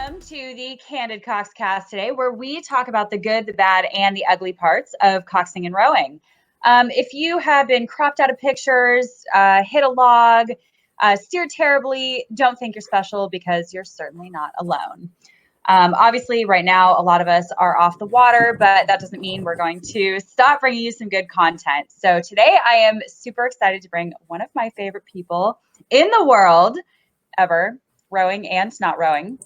Welcome to the CandidCoxCast today, where we talk about the good, the bad, and the ugly parts of coxing and rowing. If you have been cropped out of pictures, hit a log, steered terribly, don't think you're special because you're certainly not alone. Obviously, right now, a lot of us are off the water, but that doesn't mean we're going to stop bringing you some good content. So today I am super excited to bring one of my favorite people in the world ever, rowing and not rowing,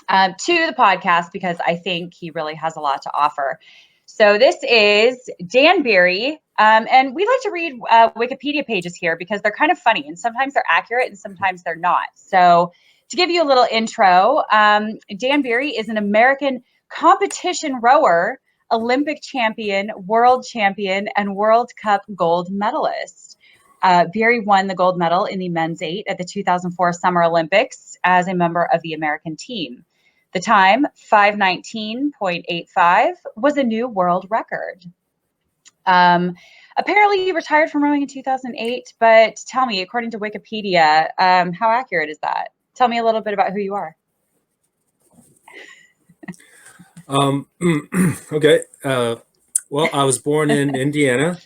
to the podcast because I think he really has a lot to offer. So this is Dan Berry, and we like to read Wikipedia pages here because they're kind of funny, and sometimes they're accurate and sometimes they're not. So to give you a little intro, Dan Berry is an American competition rower, Olympic champion, world champion, and World Cup gold medalist. Berry won the gold medal in the men's 8 at the 2004 Summer Olympics as a member of the American team. The time, 5:19.85, was a new world record. Apparently, you retired from rowing in 2008, but tell me, according to Wikipedia, how accurate is that? Tell me a little bit about who you are. Okay. Well, I was born in Indiana,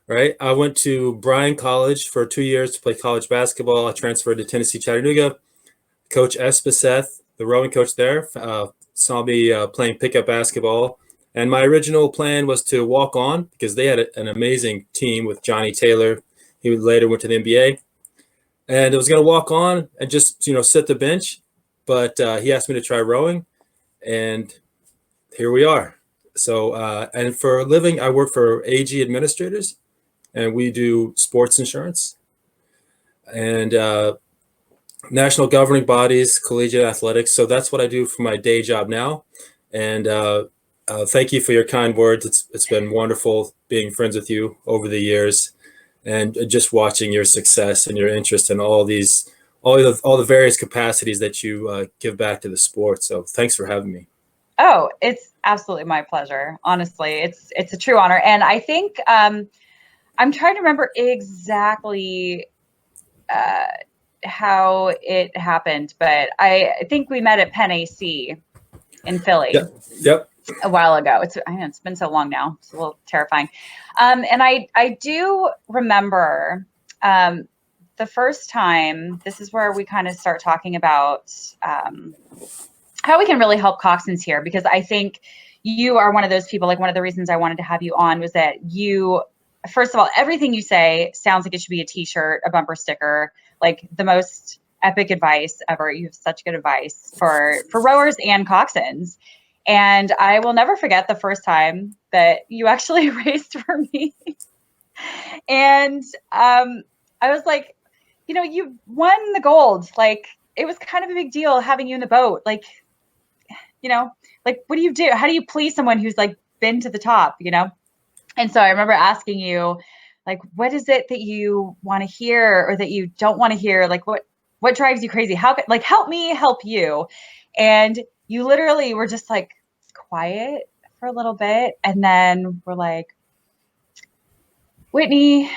right? I went to Bryan College for 2 years to play college basketball. I transferred to Tennessee Chattanooga. Coach Espeseth, the rowing coach there, saw me playing pickup basketball. And my original plan was to walk on because they had an amazing team with Johnny Taylor. He later went to the NBA. And I was going to walk on and just, sit the bench. But he asked me to try rowing. And here we are. So, and for a living, I work for AG Administrators. And we do sports insurance. And national governing bodies, collegiate athletics. So that's what I do for my day job now. And thank you for your kind words. It's been wonderful being friends with you over the years, and just watching your success and your interest in all the various capacities that you give back to the sport. So thanks for having me. Oh, it's absolutely my pleasure. Honestly, it's a true honor. And I think I'm trying to remember exactly how it happened, but I think we met at Penn AC in Philly. Yep. A while ago. It's been so long now. It's a little terrifying. And I do remember the first time. This is where we kind of start talking about how we can really help coxswains here, because I think you are one of those people. Like, one of the reasons I wanted to have you on was that you, first of all, everything you say sounds like it should be a t-shirt, a bumper sticker, like the most epic advice ever. You have such good advice for rowers and coxswains. And I will never forget the first time that you actually raced for me. And I was like, you won the gold. Like, it was kind of a big deal having you in the boat. Like, what do you do? How do you please someone who's like been to the top, And so I remember asking you, like, what is it that you want to hear or that you don't want to hear? Like, what drives you crazy? How can, help me help you? And you literally were just like quiet for a little bit. And then we're like, Whitney,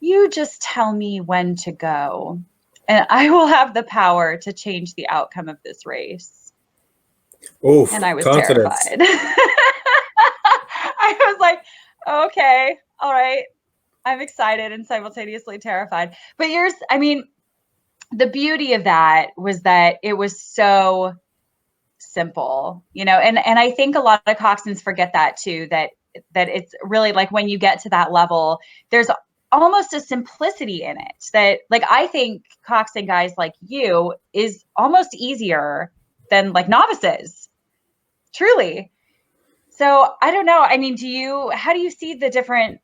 you just tell me when to go, and I will have the power to change the outcome of this race. Oof, and I was confidence. Terrified. I was like, okay, all right. I'm excited and simultaneously terrified. But the beauty of that was that it was so simple, and I think a lot of coxswains forget that too, that it's really like when you get to that level, there's almost a simplicity in it that, like, I think coxswain guys like you is almost easier than like novices, truly. So I don't know. How do you see the different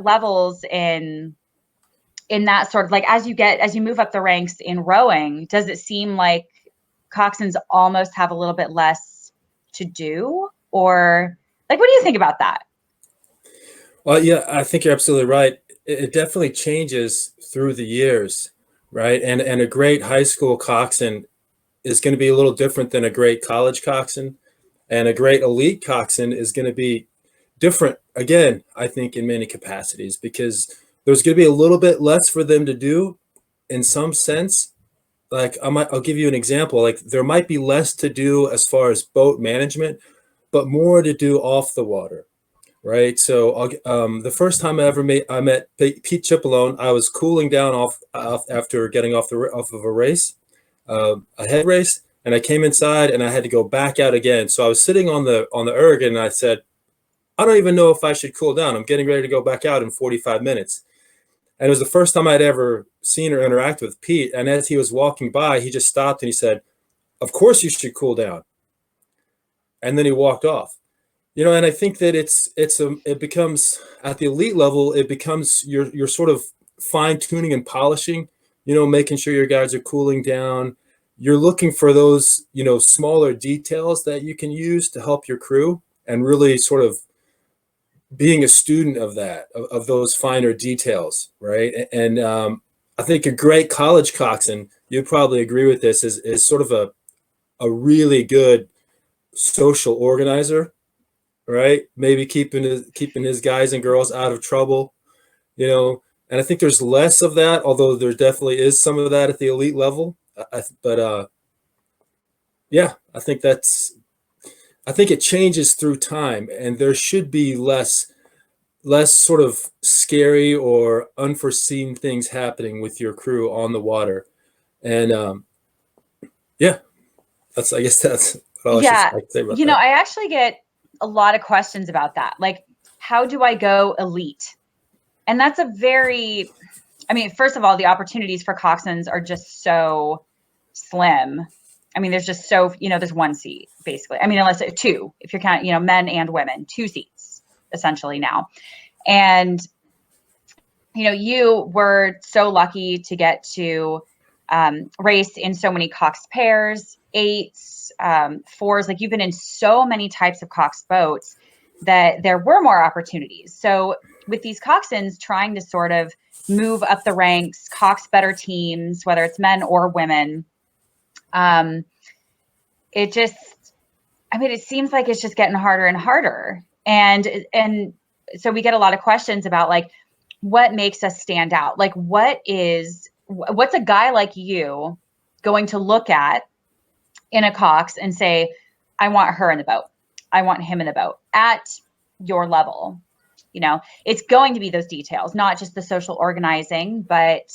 levels in that sort of, like, as you move up the ranks in rowing, does it seem like coxswains almost have a little bit less to do? Or, like, what do you think about that? Well, yeah, I think you're absolutely right. It definitely changes through the years, right? And a great high school coxswain is going to be a little different than a great college coxswain, and a great elite coxswain is going to be different again, I think, in many capacities, because there's going to be a little bit less for them to do in some sense, I'll give you an example. Like there might be less to do as far as boat management, but more to do off the water, right? So the first time I met Pete Cipollone, I was cooling down off after getting off of a race, a head race, and I came inside and I had to go back out again. So I was sitting on the erg and I said, I don't even know if I should cool down. I'm getting ready to go back out in 45 minutes. And it was the first time I'd ever seen or interacted with Pete. And as he was walking by, he just stopped and he said, "Of course you should cool down." And then he walked off. And I think that it becomes at the elite level, it becomes you're sort of fine tuning and polishing, making sure your guys are cooling down. You're looking for those, smaller details that you can use to help your crew, and really sort of being a student of that, of those finer details, right? And I think a great college coxswain, you'd probably agree with this, is sort of a really good social organizer, right? Maybe keeping his guys and girls out of trouble, And I think there's less of that, although there definitely is some of that at the elite level. Yeah, I think it changes through time, and there should be less sort of scary or unforeseen things happening with your crew on the water. And yeah, I guess that's what I should say about that. I actually get a lot of questions about that. Like, how do I go elite? And that's first of all, the opportunities for coxswains are just so slim. There's just there's one seat basically. Unless two, if you're counting, men and women, 2 seats essentially now. And, you were so lucky to get to race in so many coxed pairs, 8s, 4s. Like, you've been in so many types of coxed boats that there were more opportunities. So with these coxswains trying to sort of move up the ranks, cox better teams, whether it's men or women, it seems like it's just getting harder and harder. And so we get a lot of questions about, like, what makes us stand out? Like, what's a guy like you going to look at in a cox and say, I want her in the boat, I want him in the boat at your level? It's going to be those details, not just the social organizing, but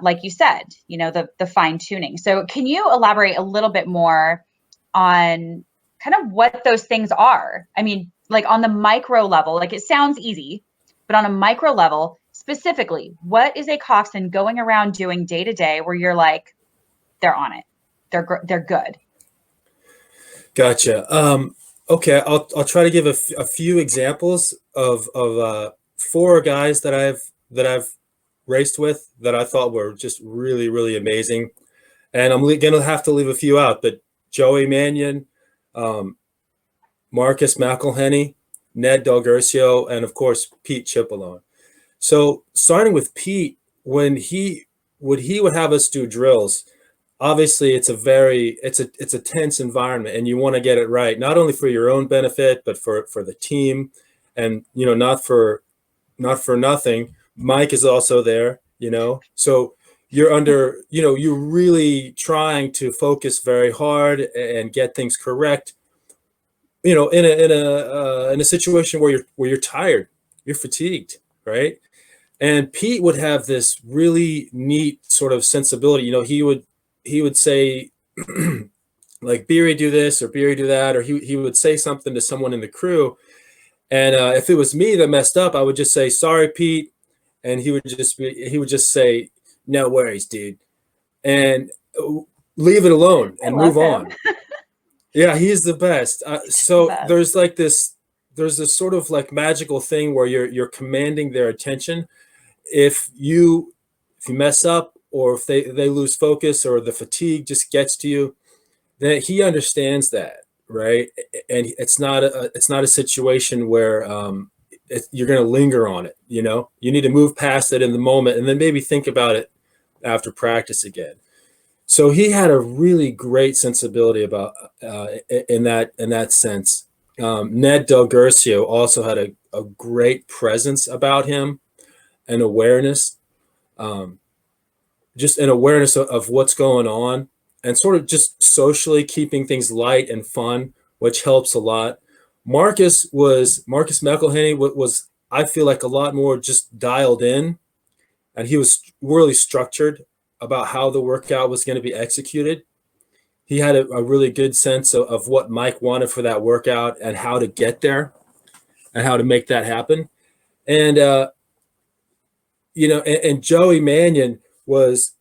like you said, the fine tuning. So can you elaborate a little bit more on kind of what those things are? Like on the micro level, like it sounds easy, but on a micro level, specifically, what is a coxswain going around doing day to day where you're like, they're on it, they're good? Gotcha. Okay, I'll try to give a few examples of 4 guys that I've raced with that I thought were just really, really amazing, and I'm gonna have to leave a few out. But Joey Mannion, Marcus McElhenney, Ned Delgercio, and of course Pete Cipollone. So starting with Pete, when he would have us do drills, obviously it's a tense environment, and you want to get it right, not only for your own benefit, but for the team. And not for nothing, Mike is also there, so you're under, you're really trying to focus very hard and get things correct, in a situation where you're tired, you're fatigued, right? And Pete would have this really neat sort of sensibility. He would say, like, Beery, do this, or Beery, do that, or he would say something to someone in the crew, and if it was me that messed up, I would just say, "Sorry, Pete," and he would just say, "No worries, dude," and leave it alone and move on. Yeah, he's the best. So there's this sort of like magical thing where you're commanding their attention. If you mess up, or if they lose focus, or the fatigue just gets to you, then he understands that, right? And it's not a situation where you're going to linger on it. You need to move past it in the moment, and then maybe think about it after practice again. So he had a really great sensibility about in that sense. Ned Delgercio also had a great presence about him and awareness. just an awareness of what's going on, and sort of just socially keeping things light and fun, which helps a lot. Marcus McElhenney was, I feel like, a lot more just dialed in, and he was really structured about how the workout was going to be executed. He had a really good sense of what Mike wanted for that workout and how to get there and how to make that happen. And and Joey Mannion was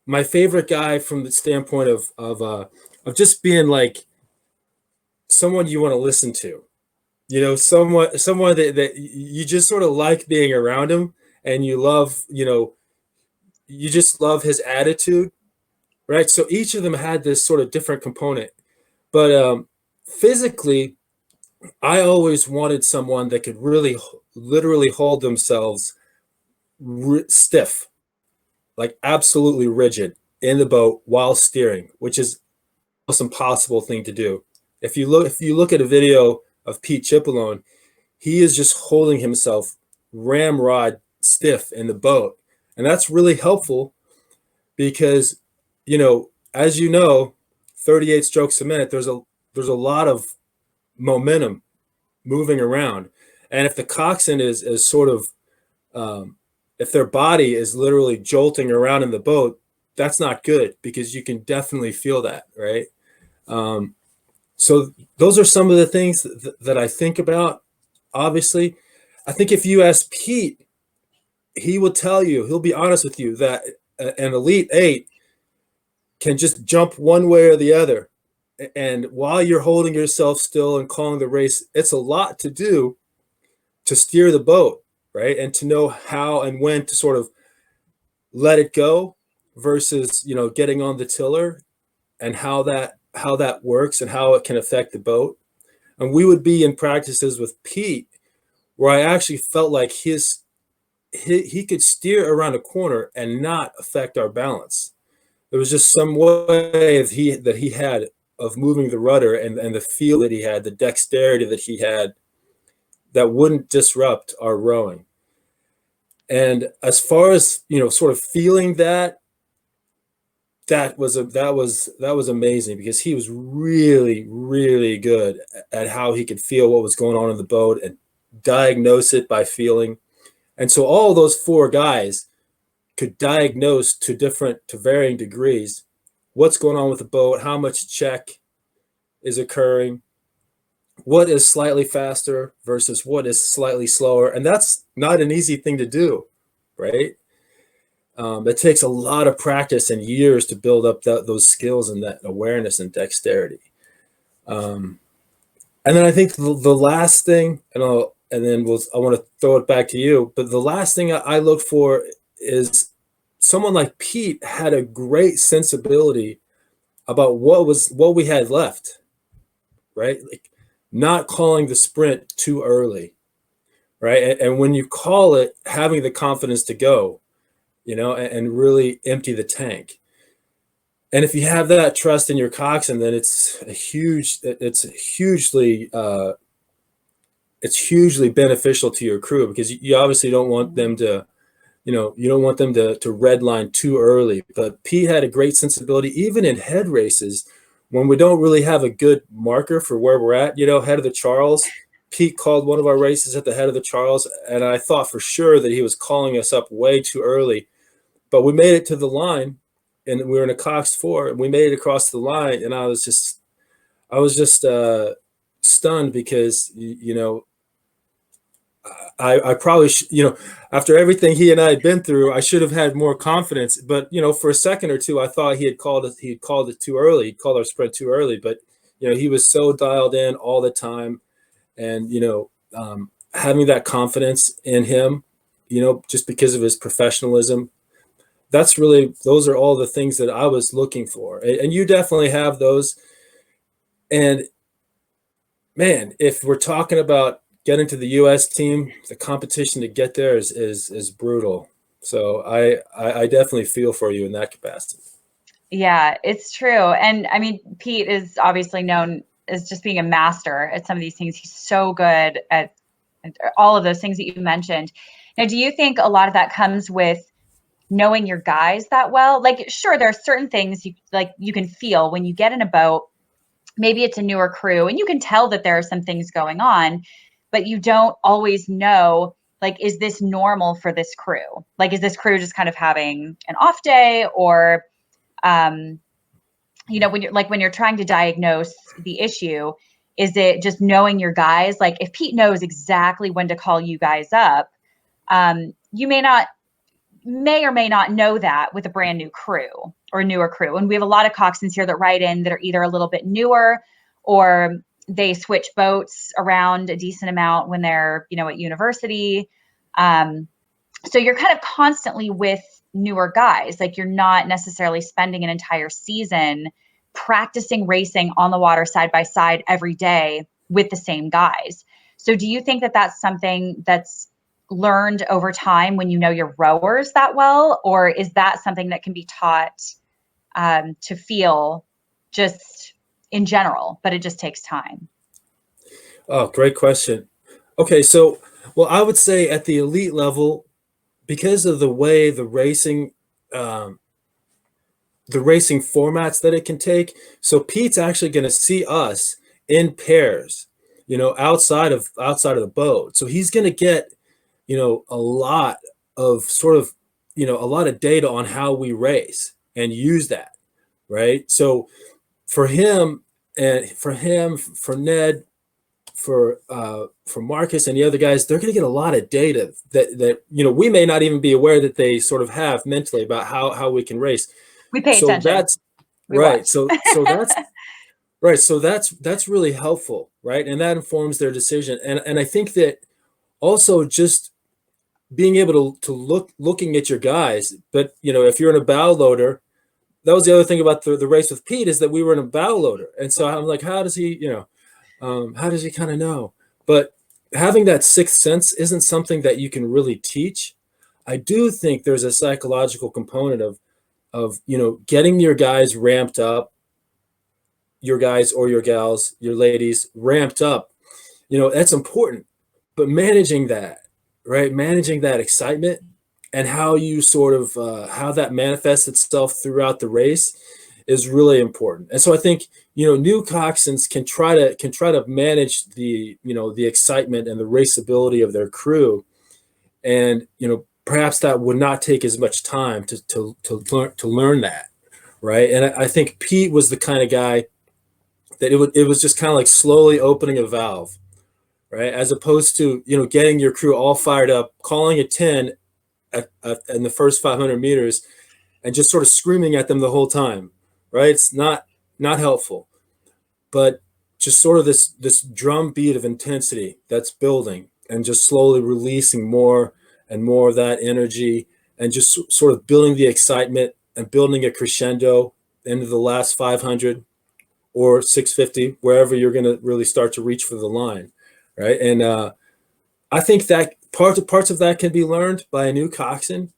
my favorite guy from the standpoint of just being like someone you want to listen to. Someone that you just sort of like being around him, and you love, you just love his attitude, right? So each of them had this sort of different component, but physically, I always wanted someone that could really literally hold themselves stiff, like absolutely rigid in the boat while steering, which is the most impossible thing to do. If you look at a video of Pete Chipolone, he is just holding himself ramrod stiff in the boat. And that's really helpful because, as 38 strokes a minute, there's a lot of momentum moving around. And if the coxswain is sort of, if their body is literally jolting around in the boat, that's not good, because you can definitely feel that, right? So those are some of the things that I think about. Obviously, I think if you ask Pete, he'll be honest with you that an Elite Eight can just jump one way or the other. And while you're holding yourself still and calling the race, it's a lot to do to steer the boat, right? And to know how and when to sort of let it go versus, getting on the tiller, and how that works and how it can affect the boat. And we would be in practices with Pete where I actually felt like he could steer around a corner and not affect our balance. There was just some way that he had of moving the rudder, and the feel that he had, the dexterity that he had, that wouldn't disrupt our rowing. And as far as, sort of feeling that was amazing, because he was really, really good at how he could feel what was going on in the boat and diagnose it by feeling. And so all those four guys could diagnose to varying degrees what's going on with the boat, how much check is occurring, what is slightly faster versus what is slightly slower. And that's not an easy thing to do, right? It takes a lot of practice and years to build up those skills and that awareness and dexterity. And then I think the last thing, I want to throw it back to you, but the last thing I look for is someone like Pete had a great sensibility about what we had left, right? Like, not calling the sprint too early, right? And when you call it, having the confidence to go, and really empty the tank. And if you have that trust in your coxswain, then it's hugely beneficial to your crew, because you obviously don't want them to, you don't want them to redline too early. But Pete had a great sensibility, even in head races, when we don't really have a good marker for where we're at, head of the Charles. Pete called one of our races at the head of the Charles, and I thought for sure that he was calling us up way too early. But we made it to the line, and we were in a Cox 4, and we made it across the line, and I was just stunned, because I probably after everything he and I had been through, I should have had more confidence. But for a second or two, I thought he had called it too early. He called our sprint too early. But he was so dialed in all the time, and having that confidence in him, just because of his professionalism. Those are all the things that I was looking for. And you definitely have those. And man, if we're talking about getting to the U.S. team, the competition to get there is brutal. So I definitely feel for you in that capacity. Yeah, it's true. And I mean, Pete is obviously known as just being a master at some of these things. He's so good at all of those things that you mentioned. Now, do you think a lot of that comes with knowing your guys that well. Like, sure, there are certain things you can feel when you get in a boat. Maybe it's a newer crew and you can tell that there are some things going on, but you don't always know, like, is this normal for this crew? Like, is this crew just kind of having an off day? Or when you're trying to diagnose the issue, is it just knowing your guys? Like, if Pete knows exactly when to call you guys up, you may or may not know that with a brand new crew or newer crew. And we have a lot of coxswains here that write in that are either a little bit newer, or they switch boats around a decent amount when they're, at university. So you're kind of constantly with newer guys. Like, you're not necessarily spending an entire season practicing racing on the water side by side every day with the same guys. So do you think that that's something that's learned over time when you know your rowers that well, or is that something that can be taught to feel just in general, but it just takes time? Oh, great question. Okay, so, well, I would say at the elite level, because of the way the racing formats that it can take, so Pete's actually going to see us in pairs, outside of the boat. So he's going to get, a lot of a lot of data on how we race and use that, right? So for him, for Ned, for Marcus and the other guys, they're going to get a lot of data that we may not even be aware that they sort of have mentally about how we can race. We pay so attention. That's right. So that's right. So that's really helpful, right? And that informs their decision. And I think that also just being able to looking at your guys, but if you're in a bow loader, that was the other thing about the race with Pete, is that we were in a bow loader, and so I'm like, how does he kind of know? But having that sixth sense isn't something that you can really teach. I do think there's a psychological component of getting your guys ramped up, your guys or your gals, your ladies ramped up. That's important. But managing that, right? Managing that excitement and how you sort of how that manifests itself throughout the race is really important. And so I think new coxswains can try to manage the the excitement and the raceability of their crew, and perhaps that would not take as much time to learn that, right? And I think Pete was the kind of guy that it was just kind of like slowly opening a valve, right? As opposed to getting your crew all fired up, calling a 10 in the first 500 meters, and just sort of screaming at them the whole time, right? It's not helpful. But just sort of this drum beat of intensity that's building, and just slowly releasing more and more of that energy, and just sort of building the excitement and building a crescendo into the last 500 or 650, wherever you're going to really start to reach for the line, right? And I think that parts of that can be learned by a new coxswain,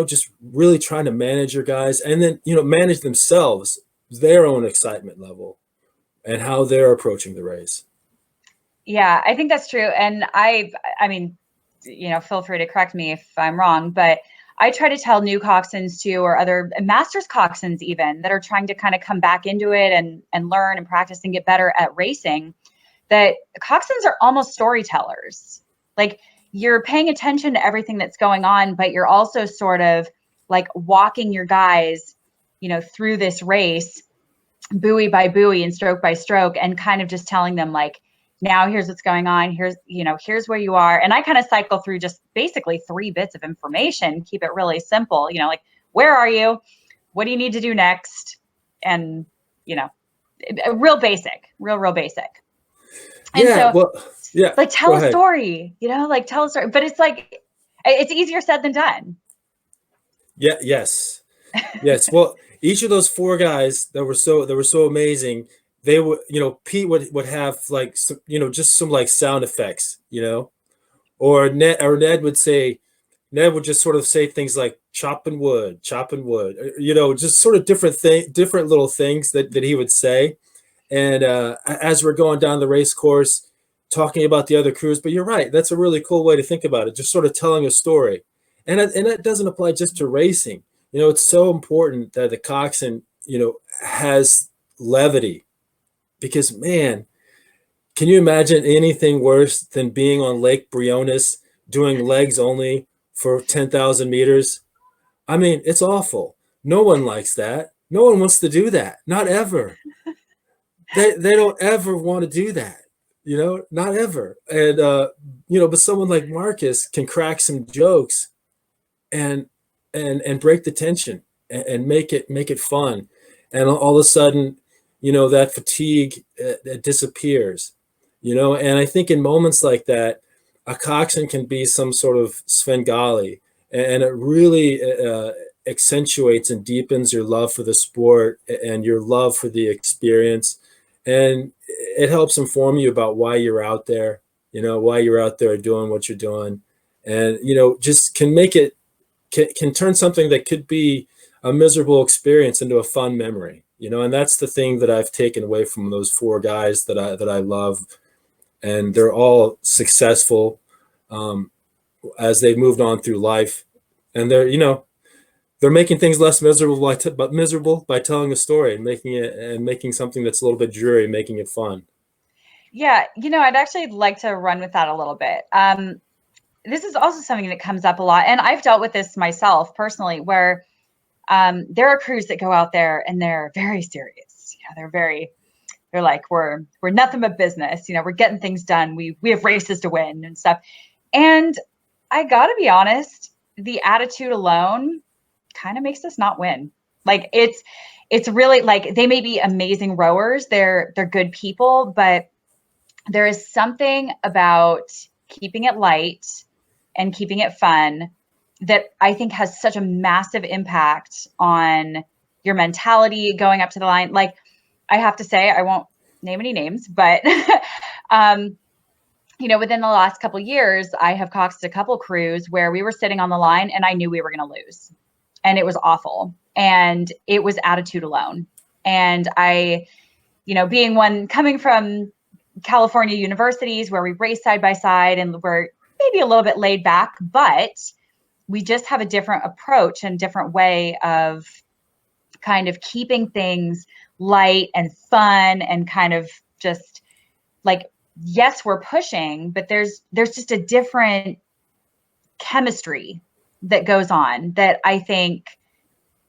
just really trying to manage your guys, and then manage themselves, their own excitement level, and how they're approaching the race. Yeah, I think that's true. And I mean, feel free to correct me if I'm wrong, but I try to tell new coxswains too, or other masters coxswains even, that are trying to kind of come back into it and learn and practice and get better at racing, that coxswains are almost storytellers. Like, you're paying attention to everything that's going on, but you're also sort of like walking your guys, through this race, buoy by buoy and stroke by stroke, and kind of just telling them, like, now here's what's going on. Here's where you are. And I kind of cycle through just basically 3 bits of information, keep it really simple, like, where are you? What do you need to do next? And, real basic, real basic. And yeah, well, yeah. like, tell a story, like, tell a story. But it's like, it's easier said than done. Yeah. Yes. Yes. Well, each of those 4 guys that were so amazing, they would, Pete would have like some, just some like sound effects, or Ned would just sort of say things like chopping wood, just sort of different little things that he would say. And as we're going down the race course, talking about the other crews. But you're right, that's a really cool way to think about it, just sort of telling a story. and that doesn't apply just to racing. It's so important that the coxswain, has levity, because, man, can you imagine anything worse than being on Lake Briones doing legs only for 10,000 meters? I mean, it's awful. No one likes that. No one wants to do that. Not ever. They don't ever want to do that. Not ever. And but someone like Marcus can crack some jokes and break the tension and make it fun. And all of a sudden, that fatigue disappears. And I think in moments like that, a coxswain can be some sort of Svengali, and it really accentuates and deepens your love for the sport and your love for the experience. And it helps inform you about why you're out there, why you're out there doing what you're doing. And, just can make it, can turn something that could be a miserable experience into a fun memory, and that's the thing that I've taken away from those four guys that I love. And they're all successful as they've moved on through life. And they're making things less miserable by telling a story and making something that's a little bit dreary, making it fun. Yeah, I'd actually like to run with that a little bit. This is also something that comes up a lot, and I've dealt with this myself personally, where there are crews that go out there and they're very serious. They're like, we're nothing but business. We're getting things done. We have races to win and stuff. And I gotta be honest, the attitude alone kind of makes us not win. Like it's really, like, they may be amazing rowers. They're good people, but there is something about keeping it light and keeping it fun that I think has such a massive impact on your mentality going up to the line. Like, I have to say, I won't name any names, but within the last couple of years, I have coxed a couple crews where we were sitting on the line and I knew we were going to lose, and it was awful. And it was attitude alone. And I, being one coming from California universities where we race side by side and we're maybe a little bit laid back, but we just have a different approach and different way of kind of keeping things light and fun, and kind of just like, yes, we're pushing, but there's just a different chemistry that goes on that I think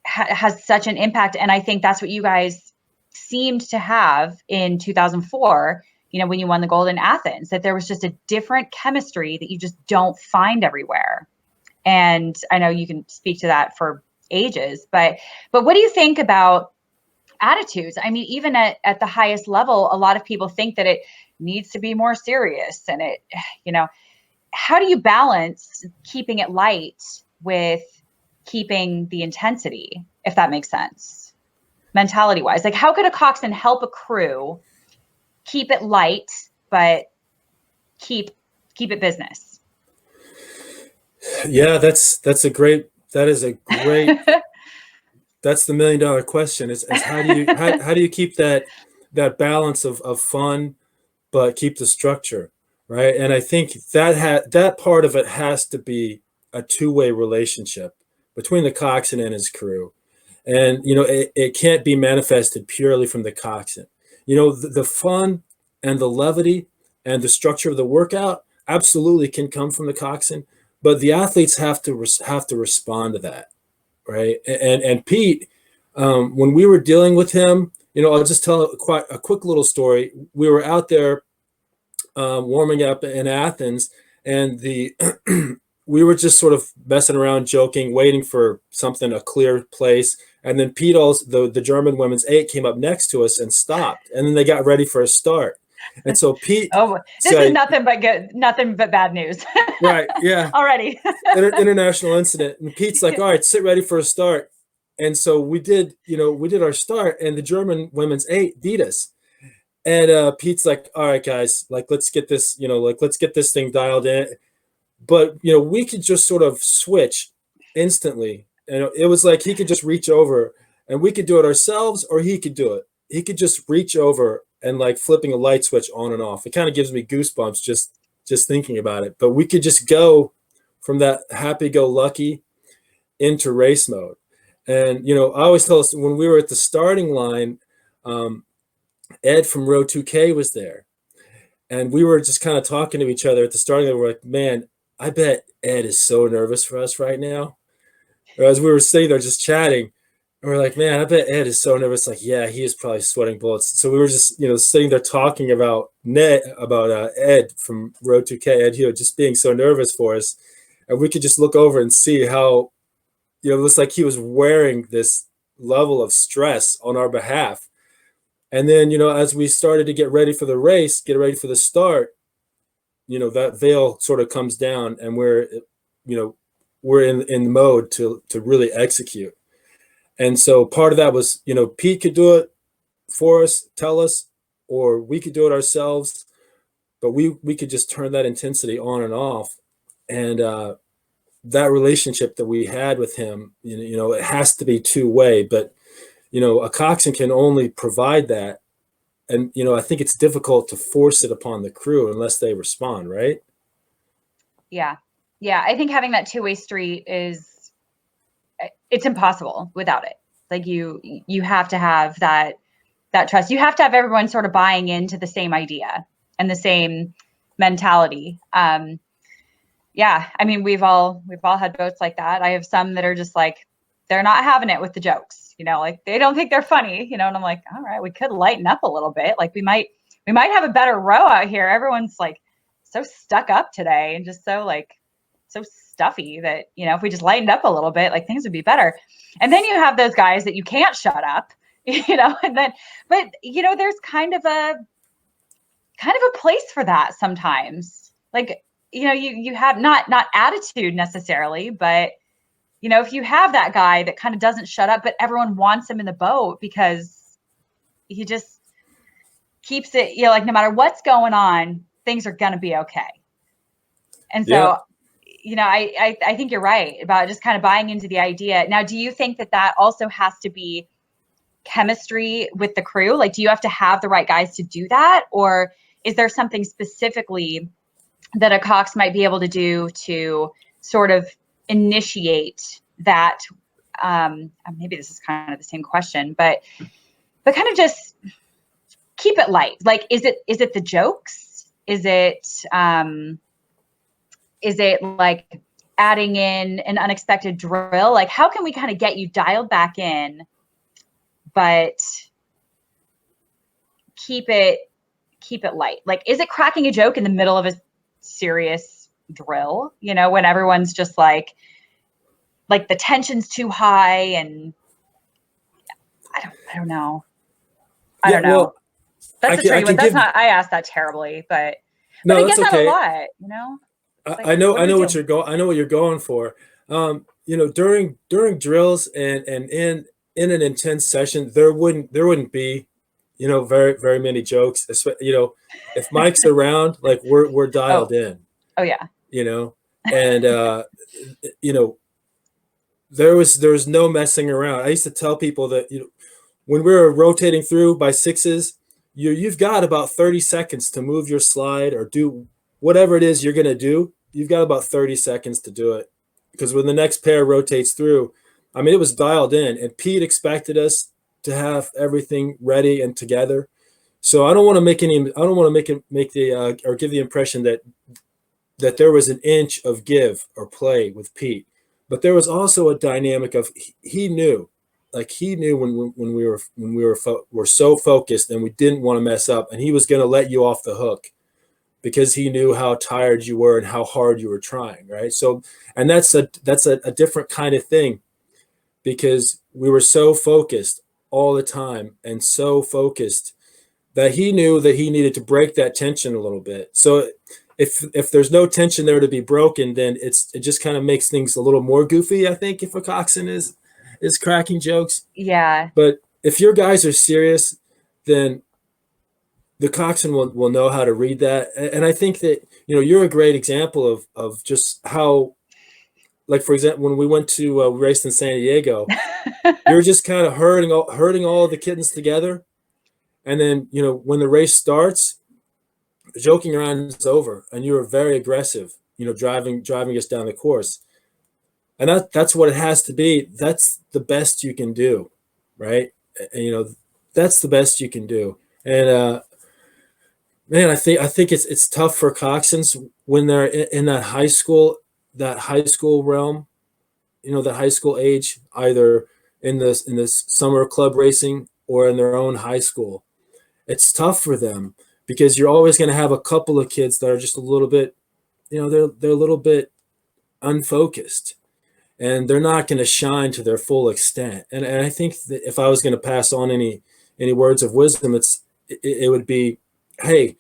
has such an impact. And I think that's what you guys seemed to have in 2004, when you won the gold in Athens, that there was just a different chemistry that you just don't find everywhere. And I know you can speak to that for ages, but what do you think about attitudes? I mean, even at the highest level, a lot of people think that it needs to be more serious, and how do you balance keeping it light with keeping the intensity, if that makes sense, mentality wise? Like, how could a coxswain help a crew keep it light, but keep it business? Yeah, that's a great that's the $1 million question is how do you keep that balance of fun, but keep the structure, right? And I think that part of it has to be a two-way relationship between the coxswain and his crew. And, it can't be manifested purely from the coxswain. The fun and the levity and the structure of the workout absolutely can come from the coxswain, but the athletes have to respond to that, right? And Pete, when we were dealing with him, I'll just tell a quick little story. We were out there warming up in Athens, and we were just sort of messing around, joking, waiting for a clear place. And then Pete, also, the German women's 8 came up next to us and stopped, and then they got ready for a start. And so Pete, this is nothing but bad news. Right? Yeah. Already. International incident, and Pete's like, "All right, sit ready for a start." And so we did our start, and the German women's 8 beat us. And Pete's like, "All right, guys, like, let's get this thing dialed in." But we could just sort of switch instantly, and it was like he could just reach over, and we could do it ourselves, or he could do it. He could just reach over and, like, flipping a light switch on and off. It kind of gives me goosebumps just thinking about it. But we could just go from that happy-go-lucky into race mode. And, I always tell us when we were at the starting line, Ed from Row2K was there. And we were just kind of talking to each other at the starting line. We're like, man, I bet Ed is so nervous for us right now. Or as we were sitting there just chatting, and we're like, man, I bet Ed is so nervous. Like, yeah, he is probably sweating bullets. So we were just, sitting there talking about Ed from Row2K, Ed, just being so nervous for us. And we could just look over and see how, it was like he was wearing this level of stress on our behalf. And then, as we started to get ready for the race, get ready for the start, that veil sort of comes down, and we're in mode to really execute. And so part of that was, Pete could do it for us, tell us, or we could do it ourselves, but we could just turn that intensity on and off. And that relationship that we had with him, it has to be two-way, but, a coxswain can only provide that. And, I think it's difficult to force it upon the crew unless they respond, right? Yeah. Yeah. I think having that two-way street it's impossible without it. Like you have to have that trust. You have to have everyone sort of buying into the same idea and the same mentality. Yeah. I mean, we've all had boats like that. I have some that are just like, they're not having it with the jokes, like they don't think they're funny, and I'm like, all right, we could lighten up a little bit. Like we might have a better row out here. Everyone's like so stuck up today and just so stuffy that, if we just lightened up a little bit, like things would be better. And then you have those guys that you can't shut up, and then, but there's kind of a place for that sometimes. Like, you have not attitude necessarily, but if you have that guy that kind of doesn't shut up, but everyone wants him in the boat because he just keeps it, like no matter what's going on, things are going to be okay. And so, I think you're right about just kind of buying into the idea. Now, do you think that also has to be chemistry with the crew? Like, do you have to have the right guys to do that? Or is there something specifically that a Cox might be able to do to sort of initiate that? Maybe this is kind of the same question, but kind of just keep it light. Like, is it the jokes? Is it like adding in an unexpected drill? Like, how can we kind of get you dialed back in, but keep it light? Like, is it cracking a joke in the middle of a serious drill, when everyone's just like the tension's too high? And I don't know. I don't know. Well, that's a tricky one. I asked that terribly, but I get that a lot, Like, I know what you're going for. During drills and in an intense session, there wouldn't be, very, very many jokes. If Mike's around, like we're dialed in. Oh yeah. And there was no messing around. I used to tell people that when we were rotating through by sixes, you've got about 30 seconds to move your slide or do whatever it is you're going to do. You've got about 30 seconds to do it, because when the next pair rotates through, I mean, it was dialed in, and Pete expected us to have everything ready and together. So I don't want to or give the impression that there was an inch of give or play with Pete, but there was also a dynamic of he knew when we were so focused and we didn't want to mess up, and he was going to let you off the hook because he knew how tired you were and how hard you were trying, right? So, and that's a different kind of thing, because we were so focused all the time and so focused that he knew that he needed to break that tension a little bit. So if there's no tension there to be broken, then it just kind of makes things a little more goofy, I think, if a coxswain is cracking jokes. Yeah. But if your guys are serious, then the coxswain will know how to read that. And I think that, you're a great example of just how, like, for example, when we went to race in San Diego, you're just kind of herding all of the kittens together. And then, when the race starts, joking around is over, and you were very aggressive, driving us down the course. And that's what it has to be. That's the best you can do, right? And, that's the best you can do. And man, I think it's tough for coxswains when they're in that high school realm, that high school age, either in this summer club racing or in their own high school. It's tough for them because you're always going to have a couple of kids that are just a little bit, they're a little bit unfocused, and they're not going to shine to their full extent. And I think that if I was going to pass on any words of wisdom, it would be, hey,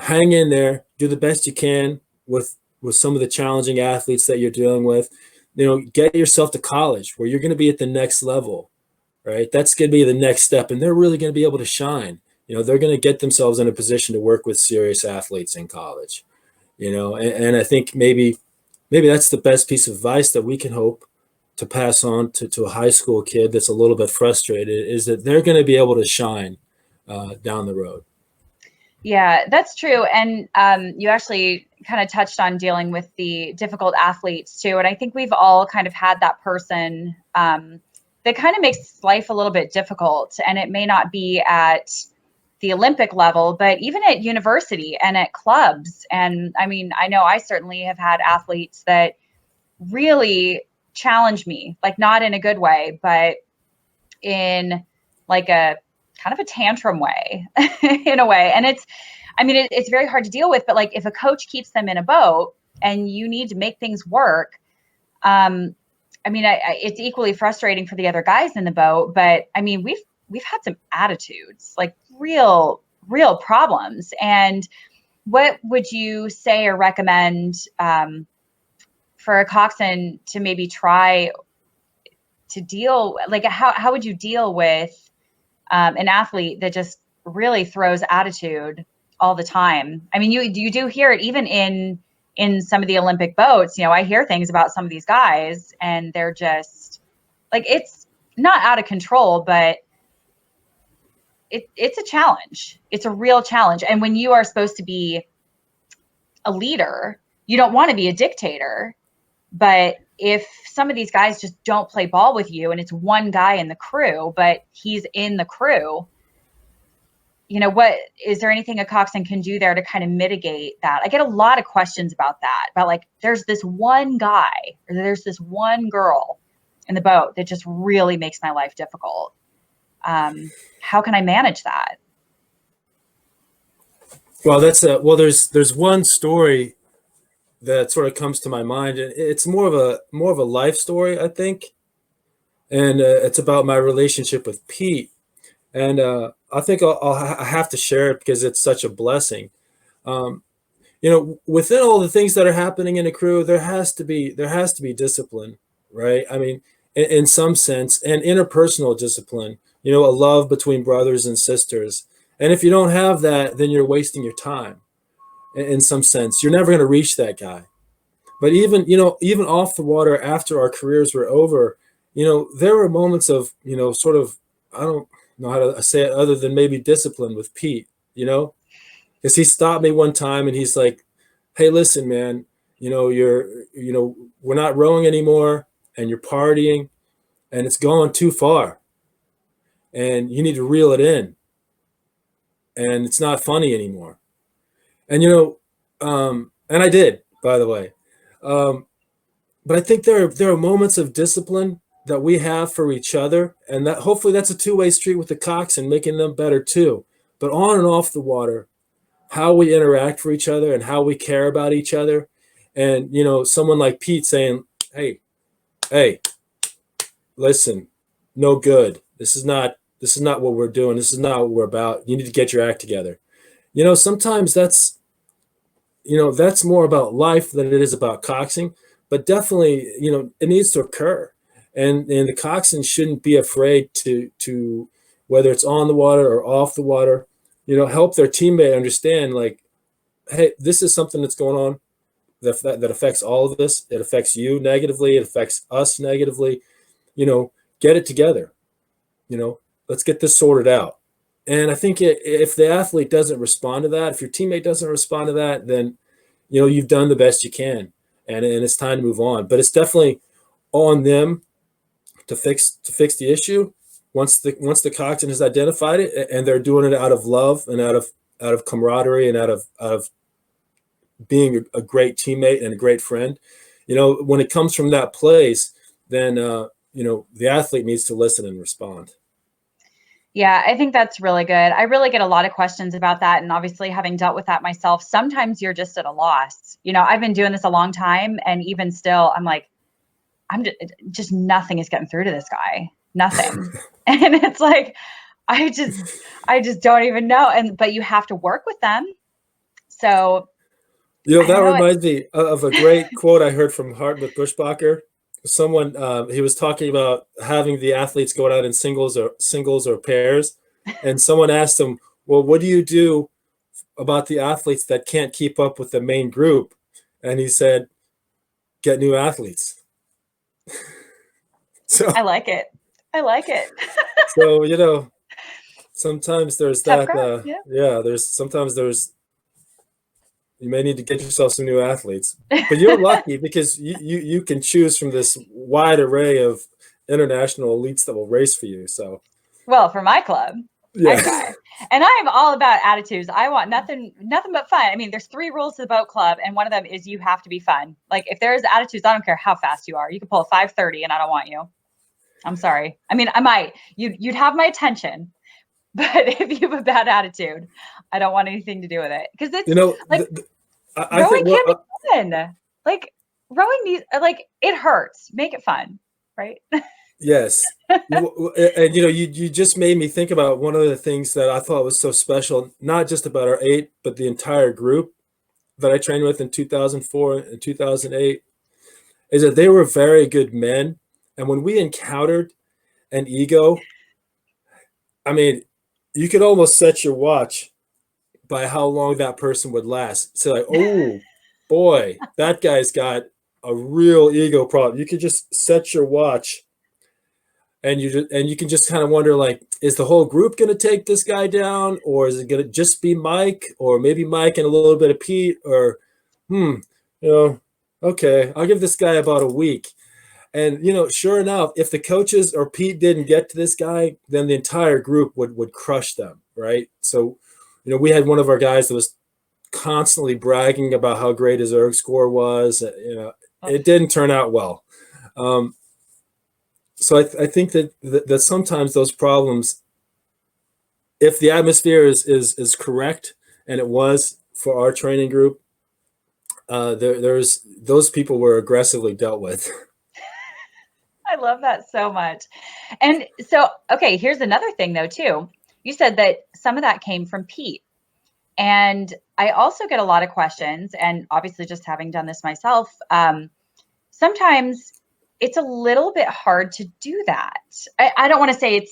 hang in there, do the best you can with some of the challenging athletes that you're dealing with. Get yourself to college where you're going to be at the next level, right? That's going to be the next step, and they're really going to be able to shine. They're going to get themselves in a position to work with serious athletes in college. And I think maybe that's the best piece of advice that we can hope to pass on to a high school kid that's a little bit frustrated, is that they're going to be able to shine down the road. Yeah, that's true. And you actually kind of touched on dealing with the difficult athletes too. And I think we've all kind of had that person that kind of makes life a little bit difficult. And it may not be at the Olympic level, but even at university and at clubs. And I mean, I know I certainly have had athletes that really challenge me, like not in a good way, but in like a kind of a tantrum way in a way. And it's very hard to deal with, but like if a coach keeps them in a boat and you need to make things work, it's equally frustrating for the other guys in the boat, but I mean, we've had some attitudes, like real problems. And what would you say or recommend for a coxswain to maybe try to deal, like how would you deal with an athlete that just really throws attitude all the time? I mean, you do hear it even in some of the Olympic boats. I hear things about some of these guys and they're just like, it's not out of control, but it's a challenge. It's a real challenge. And when you are supposed to be a leader, you don't want to be a dictator. But if some of these guys just don't play ball with you and it's one guy in the crew, but he's in the crew, what is there anything a coxswain can do there to kind of mitigate that? I get a lot of questions about that, about like, there's this one guy or there's this one girl in the boat that just really makes my life difficult. How can I manage that? Well, there's one story that sort of comes to my mind, and it's more of a life story, I think. And it's about my relationship with Pete. And I think I have to share it because it's such a blessing. Within all the things that are happening in a crew, there has to be discipline, right? I mean, in some sense, and interpersonal discipline. A love between brothers and sisters. And if you don't have that, then you're wasting your time. In some sense, you're never going to reach that guy. But even off the water, after our careers were over, there were moments of, sort of, I don't know how to say it other than maybe discipline with Pete, because he stopped me one time and he's like, hey, listen, man, we're not rowing anymore and you're partying and it's going too far and you need to reel it in and it's not funny anymore. And, and I did, by the way. But I think there are moments of discipline that we have for each other, and that hopefully that's a two-way street with the coxswain, making them better too. But on and off the water, how we interact for each other and how we care about each other. And, someone like Pete saying, hey, listen, no good. This is not what we're doing. This is not what we're about. You need to get your act together. Sometimes that's more about life than it is about coxing, but definitely, it needs to occur. And the coxswain shouldn't be afraid to whether it's on the water or off the water, help their teammate understand, like, hey, this is something that's going on that affects all of us. It affects you negatively. It affects us negatively. Get it together. Let's get this sorted out. And I think if the athlete doesn't respond to that, if your teammate doesn't respond to that, then, you've done the best you can, and it's time to move on. But it's definitely on them to fix the issue once the coxswain has identified it, and they're doing it out of love and out of camaraderie and out of being a great teammate and a great friend. When it comes from that place, then the athlete needs to listen and respond. Yeah, I think that's really good. I really get a lot of questions about that. And obviously, having dealt with that myself, sometimes you're just at a loss. I've been doing this a long time. And even still, I'm like, I'm just nothing is getting through to this guy. Nothing. And it's like, I just don't even know. But you have to work with them. So that reminds me of a great quote I heard from Hartmut Buschbacher. Someone, he was talking about having the athletes go out in singles or pairs, and someone asked him, well, what do you do about the athletes that can't keep up with the main group? And he said, get new athletes. So I like it. So sometimes there's that. Sometimes you may need to get yourself some new athletes, but you're lucky because you can choose from this wide array of international elites that will race for you. So, well, for my club, yeah. I try. And I am all about attitudes. I want nothing but fun. I mean, there's 3 rules to the boat club, and one of them is you have to be fun. Like, if there's attitudes, I don't care how fast you are. You can pull a 5:30, and I don't want you. I'm sorry. I mean, I might. You'd have my attention, but if you have a bad attitude, I don't want anything to do with it. Because it's rowing can't be fun. Like, rowing needs, it hurts. Make it fun, right? Yes. And you just made me think about one of the things that I thought was so special, not just about our 8, but the entire group that I trained with in 2004 and 2008, is that they were very good men. And when we encountered an ego, I mean, you could almost set your watch by how long that person would last. So like, oh boy, that guy's got a real ego problem. You could just set your watch, and you can just kind of wonder, like, is the whole group going to take this guy down, or is it going to just be Mike, or maybe Mike and a little bit of Pete, or okay, I'll give this guy about a week. And sure enough, if the coaches or Pete didn't get to this guy, then the entire group would crush them, right? So we had one of our guys that was constantly bragging about how great his erg score was. It didn't turn out well. So I think that sometimes those problems, if the atmosphere is correct, and it was for our training group, there's those people were aggressively dealt with. I love that so much. And so, okay, here's another thing though, too. You said that some of that came from Pete. And I also get a lot of questions, and obviously just having done this myself, sometimes it's a little bit hard to do that. I don't want to say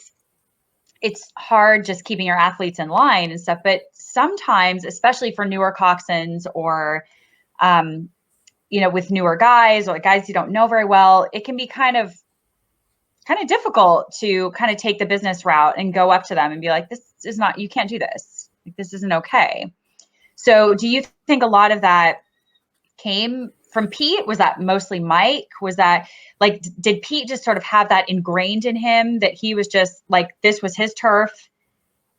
it's hard just keeping your athletes in line and stuff, but sometimes, especially for newer coxswains or, with newer guys or guys you don't know very well, it can be kind of difficult to kind of take the business route and go up to them and be like, this is not, you can't do this. Like, this isn't okay. So do you think a lot of that came from Pete? Was that mostly Mike? Was that like, did Pete just sort of have that ingrained in him that he was just like, this was his turf?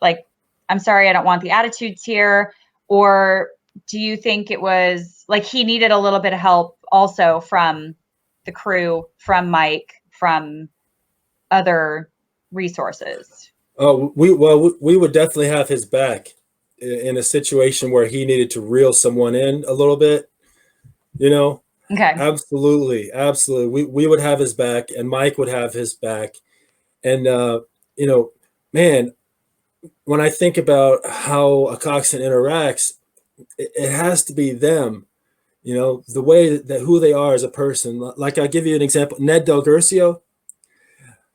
Like, I'm sorry, I don't want the attitudes here. Or do you think it was like he needed a little bit of help also from the crew, from Mike, from other resources? Oh, we would definitely have his back in a situation where he needed to reel someone in a little bit, Okay. Absolutely. We would have his back, and Mike would have his back. And, man, when I think about how a coxswain interacts, it has to be them, the way that who they are as a person. Like, I'll give you an example. Ned Del Gurcio,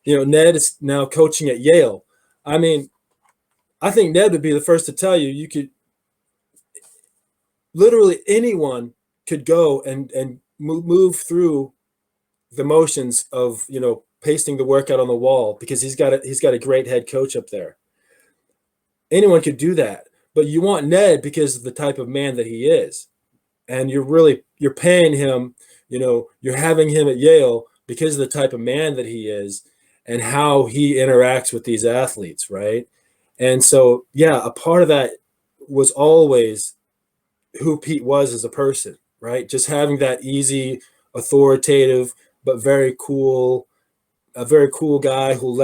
Ned is now coaching at Yale. I mean, I think Ned would be the first to tell you could literally anyone could go and move through the motions of pasting the workout on the wall because he's got a great head coach up there. Anyone could do that, but you want Ned because of the type of man that he is. and you're paying him, you're having him at Yale because of the type of man that he is and how he interacts with these athletes, right? And so, yeah, a part of that was always who Pete was as a person, right? Just having that easy, authoritative, but a very cool guy who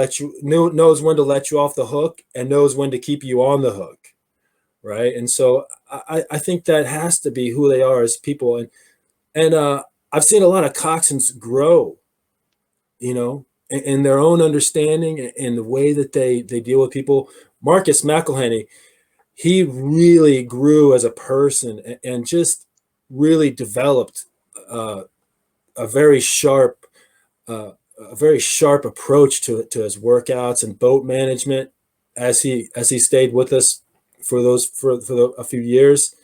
knows when to let you off the hook and knows when to keep you on the hook, right? And so I think that has to be who they are as people. And I've seen a lot of coxswains grow, in their own understanding and the way that they deal with people. Marcus McElhenney, he really grew as a person and just really developed uh, a very sharp uh, a very sharp approach to his workouts and boat management as he stayed with us for a few years.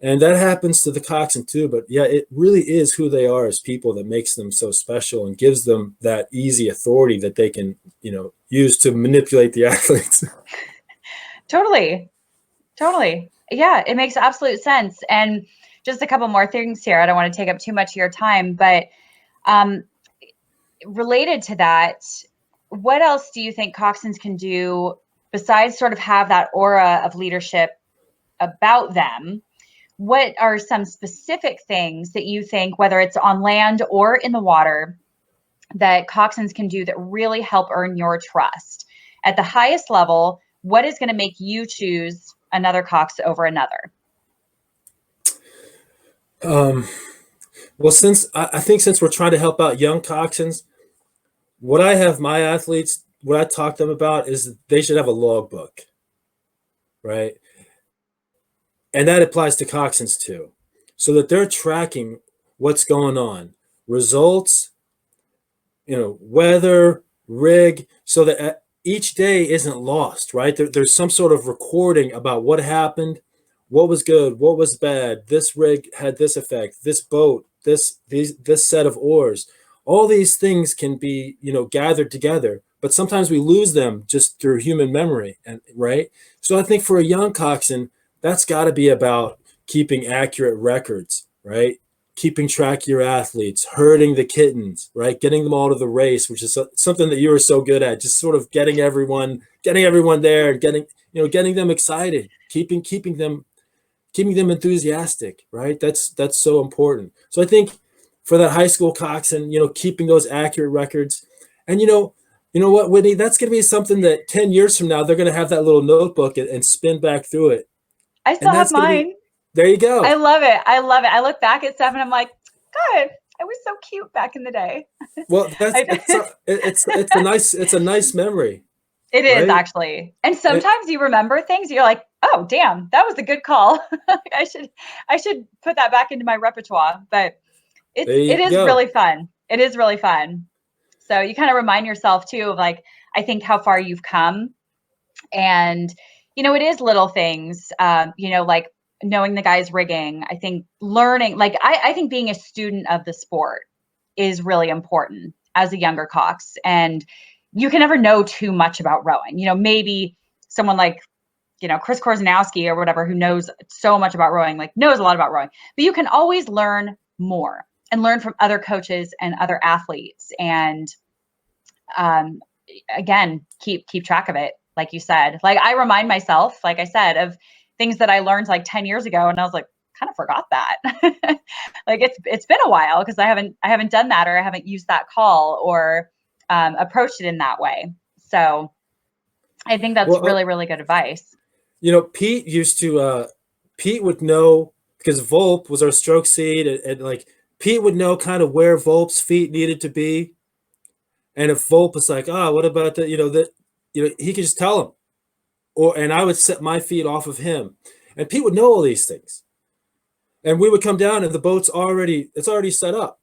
And that happens to the coxswain too. But yeah, it really is who they are as people that makes them so special and gives them that easy authority that they can, use to manipulate the athletes. Totally. Yeah, it makes absolute sense. And just a couple more things here. I don't want to take up too much of your time, but related to that, what else do you think coxswains can do besides sort of have that aura of leadership about them? What are some specific things that you think, whether it's on land or in the water, that coxswains can do that really help earn your trust? At the highest level, what is going to make you choose another cox over another? Well, I think since we're trying to help out young coxswains, what I talk to them about is they should have a logbook, right? And that applies to coxswains too, so that they're tracking what's going on, results, weather, rig, so that each day isn't lost, right? There's some sort of recording about what happened, what was good, what was bad. This rig had this effect, this boat, this set of oars. All these things can be, gathered together, but sometimes we lose them just through human memory, and right. So I think for a young coxswain, that's got to be about keeping accurate records, right? Keeping track of your athletes, herding the kittens, right? Getting them all to the race, which is something that you were so good at. Just sort of getting everyone there, and getting them excited, keeping them enthusiastic, right? That's so important. So I think for that high school coxswain, keeping those accurate records, and you know what, Whitney, that's going to be something that 10 years from now they're going to have that little notebook and spin back through it, I and still have that's going to be mine. there. You go. I love it. I look back at stuff and I'm like, God, I was so cute back in the day. Well, it's a nice memory, It is right? actually. And sometimes you remember things, you're like, oh damn, that was a good call. I should put that back into my repertoire. But There you it is go. really fun. It is really fun. So you kind of remind yourself too of like, I think how far you've come. And it is little things, like knowing the guy's rigging. I think learning, like I think being a student of the sport is really important as a younger cox. And you can never know too much about rowing. Maybe someone like, Chris Korzanowski or whatever, who knows so much about rowing, like knows a lot about rowing, but you can always learn more and learn from other coaches and other athletes. And again, keep track of it. Like you said, like I remind myself, like I said, of things that I learned like 10 years ago. And I was like, kind of forgot that. Like it's been a while because I haven't done that, or I haven't used that call or approached it in that way. So I think that's Well, really, really good advice. Pete would know, because Volpe was our stroke seed, and like Pete would know kind of where Volpe's feet needed to be. And if Volpe was like, what about he could just tell him, and I would set my feet off of him, and Pete would know all these things. And we would come down, and the boat's already set up,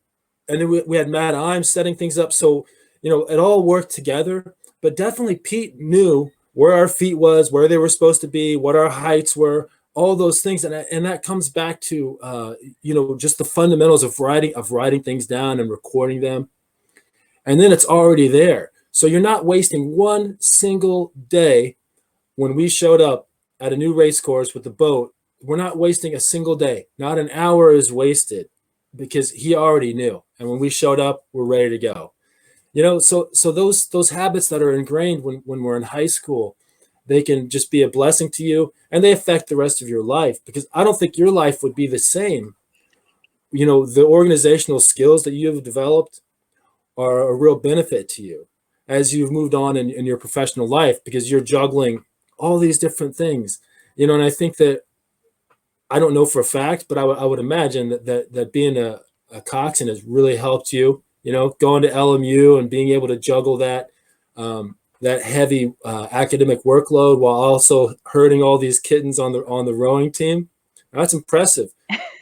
and then we had Matt Imes setting things up, so it all worked together. But definitely Pete knew where our feet was, where they were supposed to be, what our heights were, all those things, and that comes back to just the fundamentals of writing things down and recording them, and then it's already there. So you're not wasting one single day when we showed up at a new race course with the boat we're not wasting a single day. Not an hour is wasted because he already knew. And when we showed up, we're ready to go. So those habits that are ingrained when we're in high school, they can just be a blessing to you, and they affect the rest of your life, because I don't think your life would be the same. The organizational skills that you have developed are a real benefit to you as you've moved on in your professional life, because you're juggling all these different things. And I think that, I don't know for a fact, but I would imagine that being a coxswain has really helped you, going to LMU and being able to juggle that heavy academic workload while also herding all these kittens on the rowing team. That's impressive.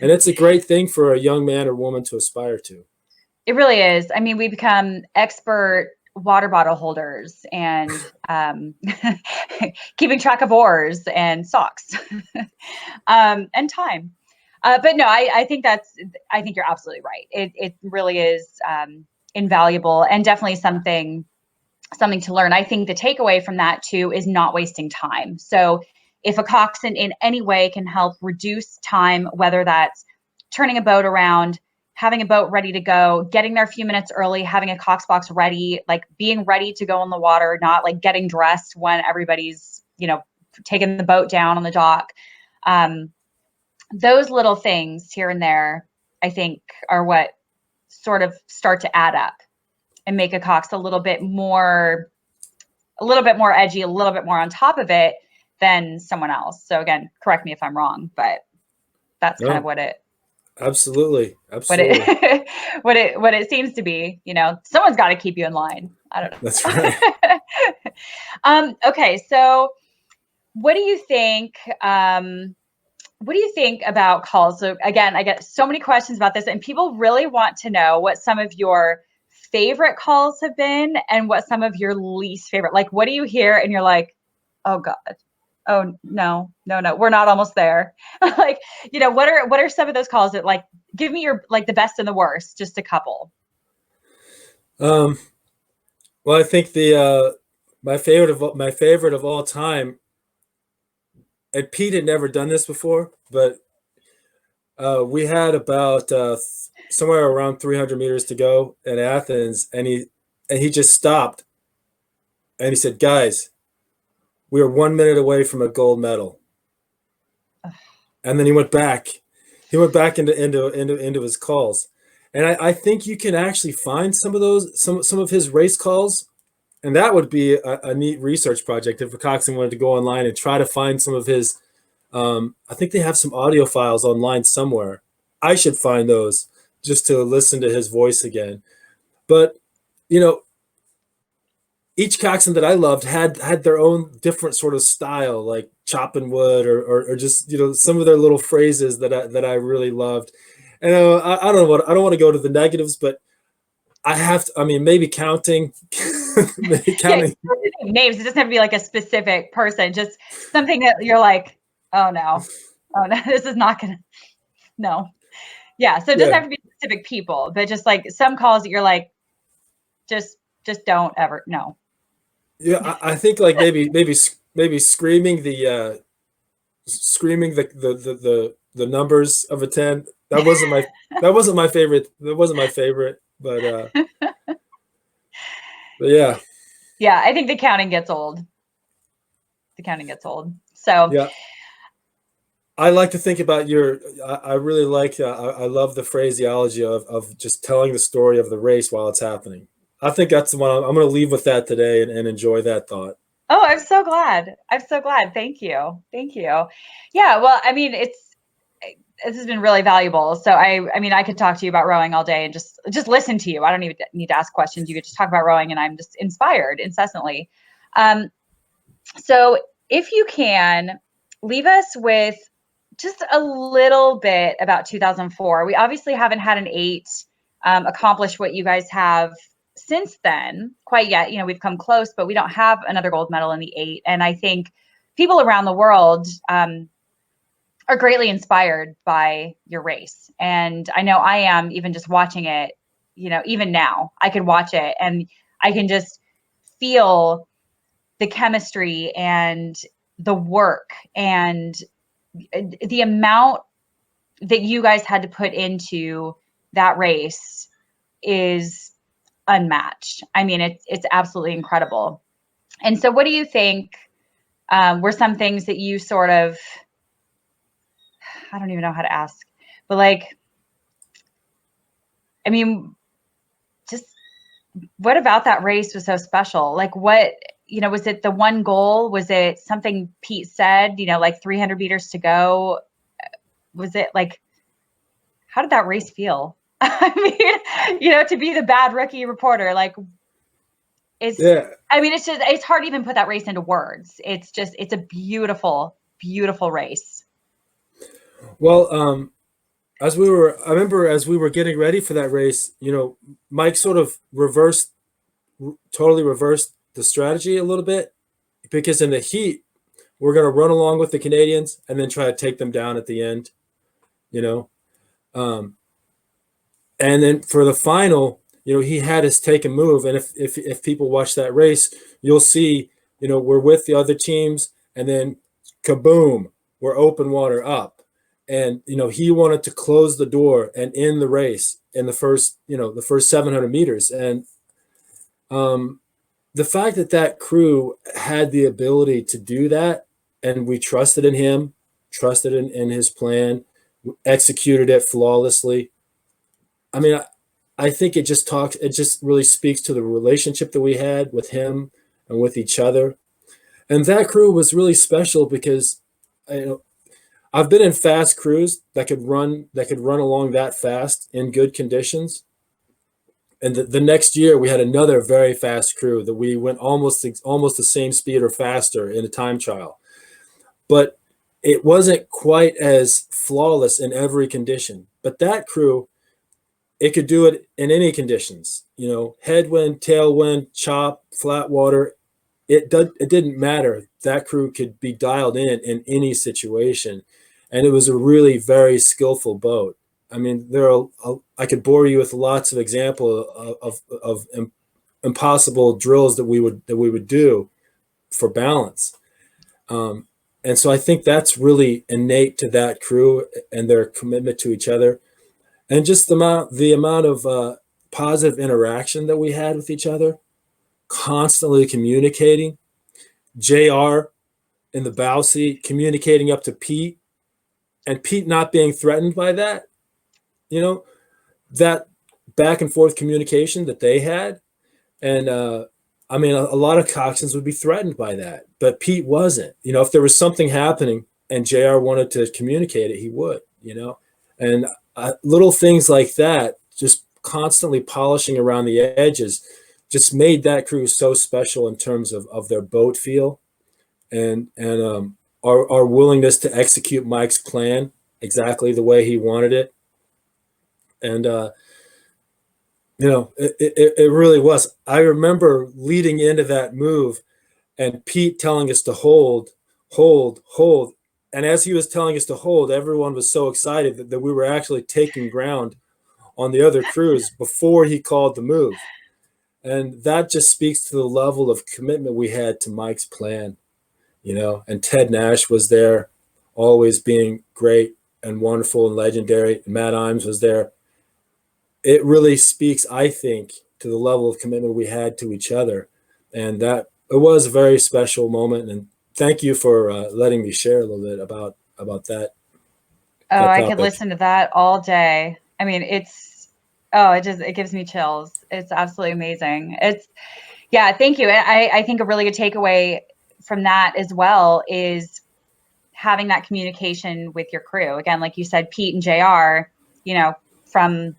And it's a great thing for a young man or woman to aspire to. It really is. I mean, we become expert water bottle holders and keeping track of oars and socks and time. But no, I think you're absolutely right. It really is invaluable, and definitely something to learn. I think the takeaway from that too is not wasting time. So if a coxswain in any way can help reduce time, whether that's turning a boat around, having a boat ready to go, getting there a few minutes early, having a cox box ready, like being ready to go in the water, not like getting dressed when everybody's, taking the boat down on the dock. Those little things here and there, I think, are what sort of start to add up and make a cox a little bit more edgy, a little bit more on top of it than someone else. So again, correct me if I'm wrong, but that's kind of what it. Absolutely. What it seems to be. Someone's got to keep you in line. I don't know. That's right. Okay, so what do you think? What do you think about calls? So again, I get so many questions about this, and people really want to know what some of your favorite calls have been and what some of your least favorite. Like, what do you hear and you're like, oh God, oh no, we're not almost there. Like, what are some of those calls that, like, give me your, like, the best and the worst, just a couple. Well, I think the my favorite of all time, and Pete had never done this before, but we had about somewhere around 300 meters to go in Athens, and he just stopped, and he said, "Guys, we are 1 minute away from a gold medal." And then he went back. He went back into his calls, and I think you can actually find some of those, some of his race calls, and that would be a neat research project if a coxswain wanted to go online and try to find some of his. I think they have some audio files online somewhere. I should find those just to listen to his voice again. But each coxswain that I loved had their own different sort of style, like chopping wood or just some of their little phrases that I really loved. And I don't want to go to the negatives, but I have to. I mean, maybe counting, maybe counting names. It doesn't have to be like a specific person, just something that you're like, oh no, this is not gonna. No, yeah. So it doesn't have to be specific people, but just like some calls that you're like, just don't ever. No. Yeah, I think like maybe screaming the numbers of a 10. That wasn't my favorite. That wasn't my favorite, but yeah. Yeah, I think the counting gets old. So yeah, I like to think about I really like. I love the phraseology of just telling the story of the race while it's happening. I think that's the one I'm going to leave with that today and enjoy that thought. Oh, I'm so glad. Thank you. Yeah, well, I mean, this has been really valuable. So I mean, I could talk to you about rowing all day and just listen to you. I don't even need to ask questions. You could just talk about rowing, and I'm just inspired incessantly. So if you can leave us with just a little bit about 2004. We obviously haven't had an 8 accomplish what you guys have since then quite yet. We've come close, but we don't have another gold medal in the 8. And I think people around the world are greatly inspired by your race. And I know I am, even just watching it, even now I could watch it and I can just feel the chemistry and the work and the amount that you guys had to put into that race is unmatched. I mean, it's absolutely incredible. And so what do you think were some things that you sort of, I don't even know how to ask, but like, I mean, just what about that race was so special? Like what, was it the one goal? Was it something Pete said, like 300 meters to go? Was it like, how did that race feel? I mean, to be the bad rookie reporter, like I mean, it's hard to even put that race into words. It's a beautiful, beautiful race. Well, I remember as we were getting ready for that race, Mike sort of totally reversed the strategy a little bit, because in the heat, we're going to run along with the Canadians and then try to take them down at the end, and then for the final, he had us take a move. And if people watch that race, you'll see, we're with the other teams, and then kaboom, we're open water up. And, he wanted to close the door and end the race in the first 700 meters. And the fact that crew had the ability to do that, and we trusted in him, trusted in his plan, executed it flawlessly. I mean, I think it just really speaks to the relationship that we had with him and with each other. And that crew was really special because, I've been in fast crews that could run along that fast in good conditions. And the next year we had another very fast crew that we went almost the same speed or faster in a time trial. But it wasn't quite as flawless in every condition. But that crew, it could do it in any conditions, headwind, tailwind, chop, flat water. It didn't matter. That crew could be dialed in any situation. And it was a really very skillful boat. I mean, I could bore you with lots of examples of impossible drills that we would do for balance. And so I think that's really innate to that crew and their commitment to each other, and just the amount of positive interaction that we had with each other, constantly communicating. JR in the bow seat communicating up to Pete, and Pete not being threatened by that, that back and forth communication that they had. And I mean, a lot of coxswains would be threatened by that, but Pete wasn't. If there was something happening and JR wanted to communicate it, he would, and little things like that, just constantly polishing around the edges, just made that crew so special in terms of their boat feel and our willingness to execute Mike's plan exactly the way he wanted it. And, it really was. I remember leading into that move and Pete telling us to hold. And as he was telling us to hold, everyone was so excited that we were actually taking ground on the other crews before he called the move. And that just speaks to the level of commitment we had to Mike's plan. And Ted Nash was there, always being great and wonderful and legendary. Matt Imes was there. It really speaks, I think, to the level of commitment we had to each other. And that it was a very special moment. And thank you for letting me share a little bit about that. Oh, I could listen to that all day. I mean, it gives me chills. It's absolutely amazing. Thank you. I think a really good takeaway from that as well is having that communication with your crew. Again, like you said, Pete and JR, from,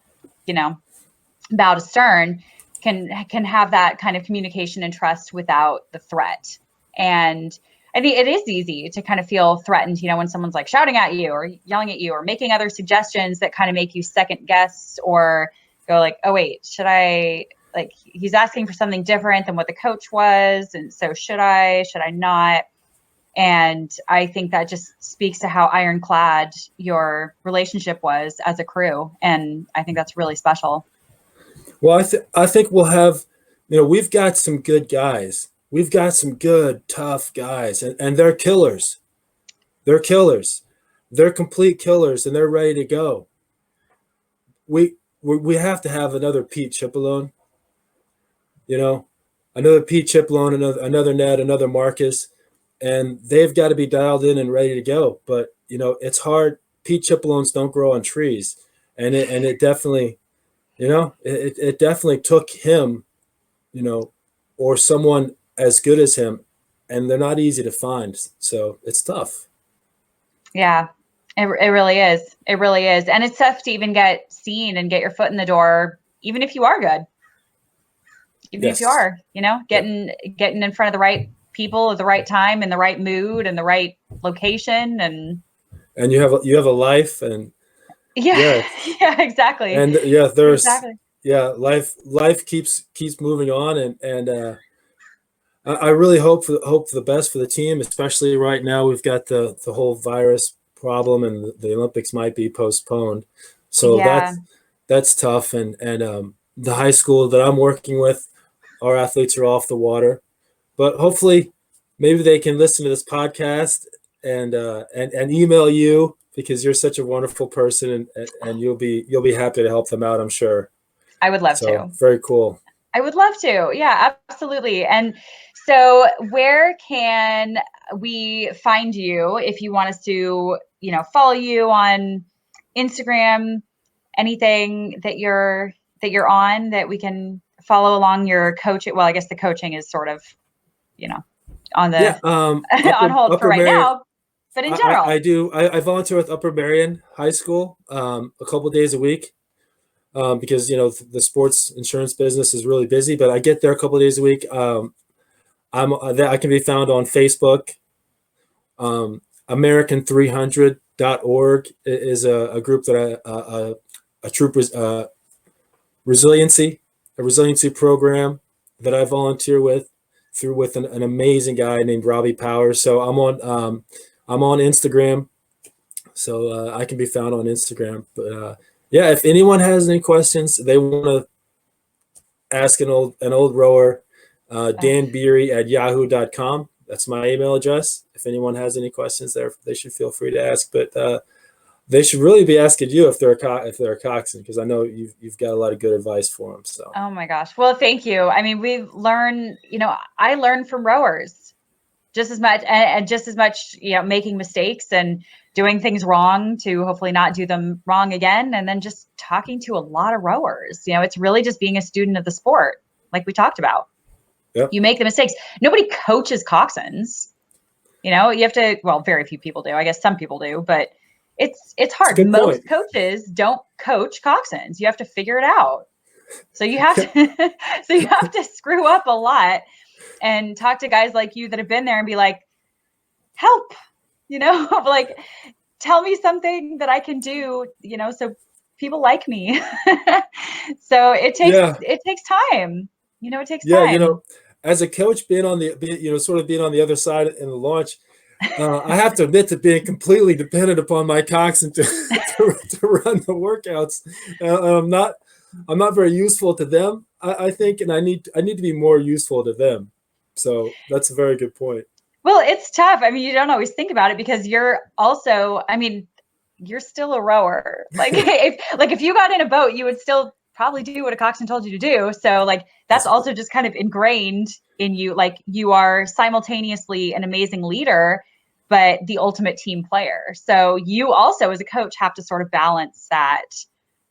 bow to stern can have that kind of communication and trust without the threat. And I think it is easy to kind of feel threatened, when someone's like shouting at you or yelling at you or making other suggestions that kind of make you second guess or go like, oh wait, should I, like, he's asking for something different than what the coach was. And so should I not? And I think that just speaks to how ironclad your relationship was as a crew. And I think that's really special. Well, I think we'll have, we've got some good guys. We've got some good, tough guys, and they're killers. They're killers. they're complete killers and they're ready to go. We have to have another Pete Chipolone, you know, another Pete Chipolone, another Ned, another Marcus, and they've got to be dialed in and ready to go. But it's hard. Pete Chipolones don't grow on trees, and it definitely, it definitely took him, or someone as good as him, and they're not easy to find. So it's tough. Yeah, it really is. It really is. And it's tough to even get seen and get your foot in the door, even if you are good. Even if you Yes. are, getting in front of the right people at the right time, in the right mood and the right location. And you have a life, and yeah, yeah, exactly. and there's Exactly. life keeps moving on, and I really hope for the best for the team, especially right now. We've got the whole virus problem, and the Olympics might be postponed, so Yeah. that's tough. And the high school that I'm working with, our athletes are off the water, but hopefully, maybe they can listen to this podcast and email you, because you're such a wonderful person, and you'll be happy to help them out, I'm sure. I would love So to. very cool. I would love to. Yeah, absolutely. And so where can we find you if you want us to, follow you on Instagram, anything that you're on that we can follow along your coaching? Well, I guess the coaching is sort of, on the on hold for Upper right Marion. now, but in general. I volunteer with Upper Marion High School a couple days a week. Because the sports insurance business is really busy, but I get there a couple of days a week. I can be found on Facebook. American300.org is a group that a troop resiliency program that I volunteer with with an amazing guy named Robbie Powers. So I'm on Instagram, so I can be found on Instagram. But yeah, if anyone has any questions they want to ask an old rower, Dan Beery at yahoo.com. That's my email address. If anyone has any questions there, they should feel free to ask. But they should really be asking you if they're a coxswain, because I know you've got a lot of good advice for them. So. Oh my gosh. Well, thank you. I mean, we've learned, I learned from rowers just as much, and just as much, making mistakes and doing things wrong to hopefully not do them wrong again. And then just talking to a lot of rowers, it's really just being a student of the sport, like we talked about. Yep. You make the mistakes. Nobody coaches coxswains. You have to, well, very few people do. I guess some people do, but it's hard. Most coaches don't coach coxswains. You have to figure it out. So you have to screw up a lot and talk to guys like you that have been there and be like, help, like, tell me something that I can do, so people like me. So it takes time, it takes time. As a coach, being on the other side in the launch, I have to admit to being completely dependent upon my coxswain to run the workouts. I'm not very useful to them, I think, and I need to be more useful to them. So that's a very good point. Well, it's tough. I mean, you don't always think about it because you're also, I mean, you're still a rower. Like if you got in a boat, you would still probably do what a coxswain told you to do. So like that's also just kind of ingrained in you. Like you are simultaneously an amazing leader, but the ultimate team player. So you also as a coach have to sort of balance that.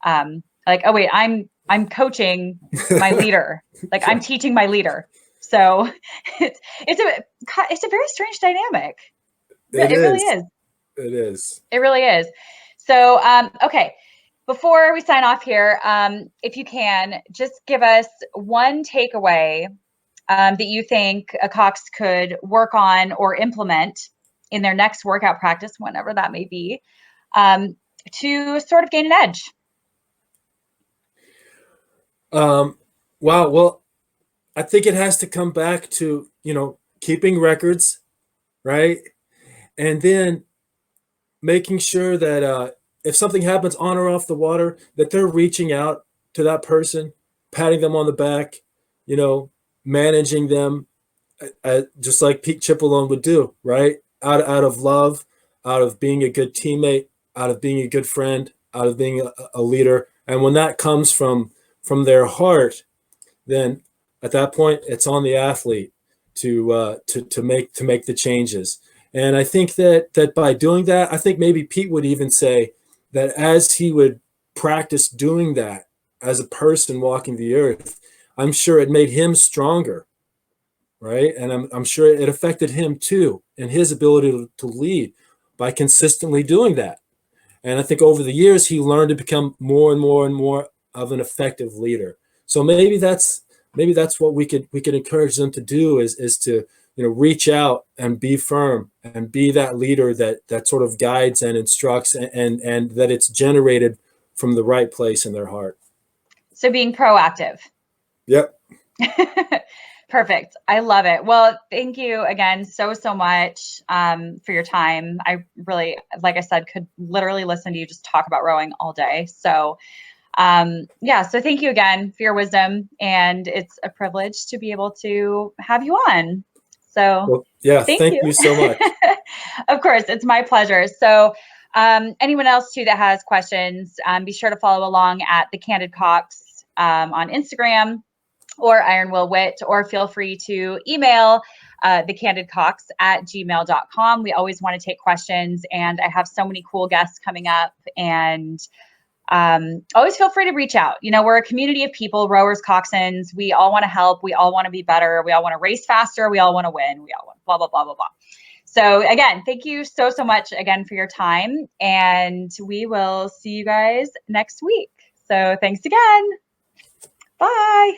Like, oh wait, I'm coaching my leader. Like I'm teaching my leader. So it's a very strange dynamic. It really is. It is. It really is. So, okay. Before we sign off here, if you can, just give us one takeaway that you think a Cox could work on or implement in their next workout practice, whenever that may be, to sort of gain an edge. Wow. Well, I think it has to come back to, keeping records, right? And then making sure that if something happens on or off the water, that they're reaching out to that person, patting them on the back, managing them, just like Pete Chipolone would do, right? Out of love, out of being a good teammate, out of being a good friend, out of being a leader. And when that comes from their heart, then at that point it's on the athlete to make the changes. And I think that by doing that, I think maybe Pete would even say that as he would practice doing that as a person walking the earth, I'm sure it made him stronger, right? And I'm sure it affected him too and his ability to lead by consistently doing that. And I think over the years, he learned to become more and more and more of an effective leader. So maybe that's what we could encourage them to do is to, reach out and be firm and be that leader that sort of guides and instructs, and that it's generated from the right place in their heart. So being proactive. Yep. Perfect. I love it. Well, thank you again so much for your time. I really, like I said, could literally listen to you just talk about rowing all day. So so thank you again for your wisdom, and it's a privilege to be able to have you on. So thank you so much. Of course, it's my pleasure. So anyone else too that has questions, be sure to follow along at the CandidCox on Instagram or Iron Will Wit, or feel free to email thecandidcox@gmail.com. We always want to take questions, and I have so many cool guests coming up, and always feel free to reach out. We're a community of people, rowers, coxswains. We all want to help. We all want to be better. We all want to race faster. We all want to win. We all want blah, blah, blah, blah, blah. So again, thank you so much again for your time, and we will see you guys next week. So thanks again. Bye.